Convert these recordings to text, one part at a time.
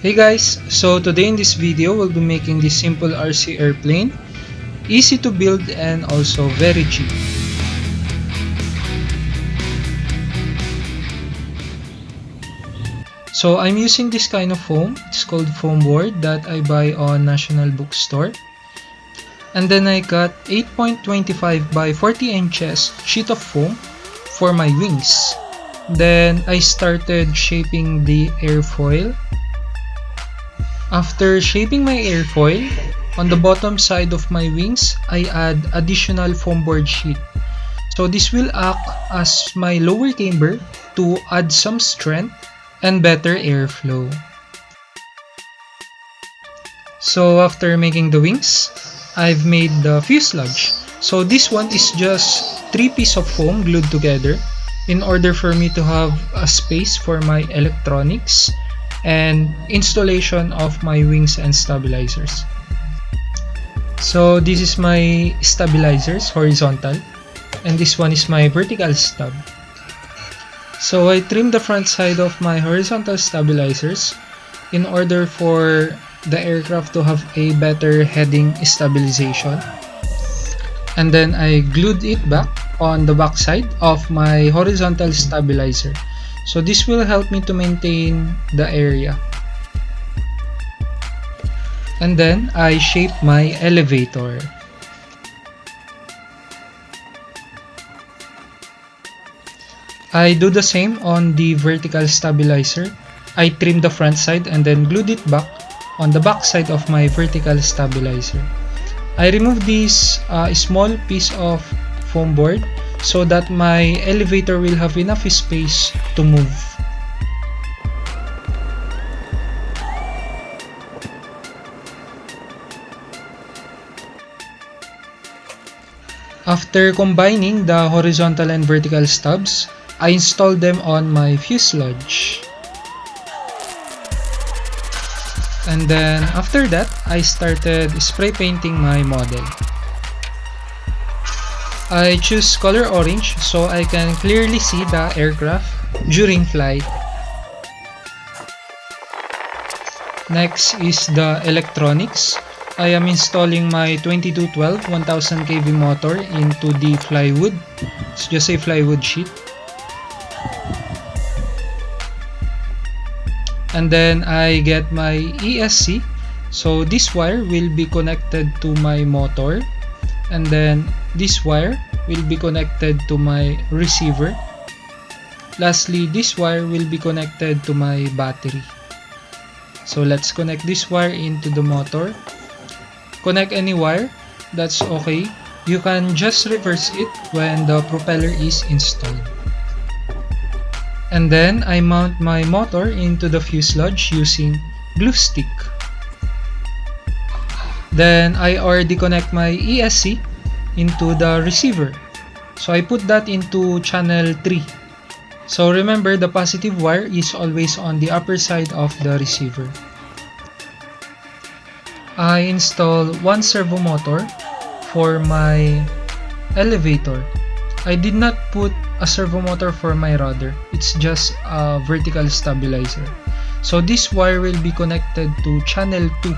Hey guys, so today in this video we'll be making this simple RC airplane, easy to build and also very cheap. So I'm using this kind of foam, it's called Foamboard that I buy on National Bookstore. And then I got 8.25 by 40 inches sheet of foam for my wings. Then I started shaping the airfoil. After shaping my airfoil, on the bottom side of my wings, I add additional foam board sheet. So this will act as my lower camber to add some strength and better airflow. So after making the wings, I've made the fuselage. So this one is just 3 pieces of foam glued together in order for me to have a space for my electronics and installation of my wings and stabilizers. So this is my stabilizers, horizontal, and this one is my vertical stub. So I trimmed the front side of my horizontal stabilizers in order for the aircraft to have a better heading stabilization. And then I glued it back on the back side of my horizontal stabilizer. So this will help me to maintain the area. And then I shape my elevator. I do the same on the vertical stabilizer. I trim the front side and then glued it back on the back side of my vertical stabilizer. I remove this small piece of foam board so that my elevator will have enough space to move. After combining the horizontal and vertical stubs, I installed them on my fuselage. And then after that, I started spray painting my model. I choose color orange so I can clearly see the aircraft during flight. Next is the electronics. I am installing my 2212 1000 kV motor into the plywood. It's just a plywood sheet. And then I get my ESC. So this wire will be connected to my motor. And then this wire will be connected to my receiver. Lastly, this wire will be connected to my battery. So let's connect this wire into the motor. Connect any wire, that's okay. You can just reverse it when the propeller is installed. And then I mount my motor into the fuselage using glue stick. Then I already connect my ESC into the receiver. So I put that into channel 3. So remember, the positive wire is always on the upper side of the receiver. I install one servo motor for my elevator. I did not put a servo motor for my rudder. It's just a vertical stabilizer. So this wire will be connected to channel 2.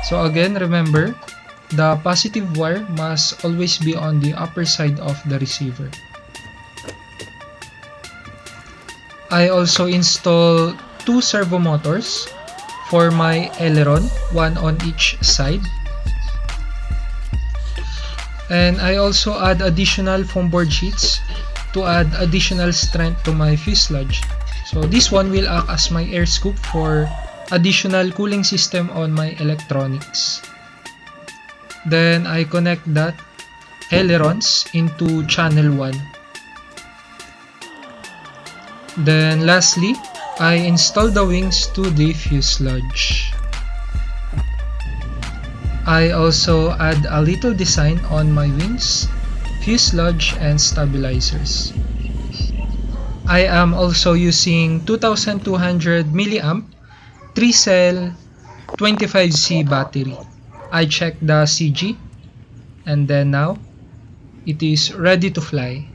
So again, remember, the positive wire must always be on the upper side of the receiver. I also install 2 servo motors for my aileron, one on each side. And I also add additional foam board sheets to add additional strength to my fuselage. So this one will act as my air scoop for additional cooling system on my electronics. Then I connect that ailerons into channel 1. Then lastly, I install the wings to the fuselage. I also add a little design on my wings, fuselage and stabilizers. I am also using 2200 mAh 3-cell 25C battery. I checked the CG and then now it is ready to fly.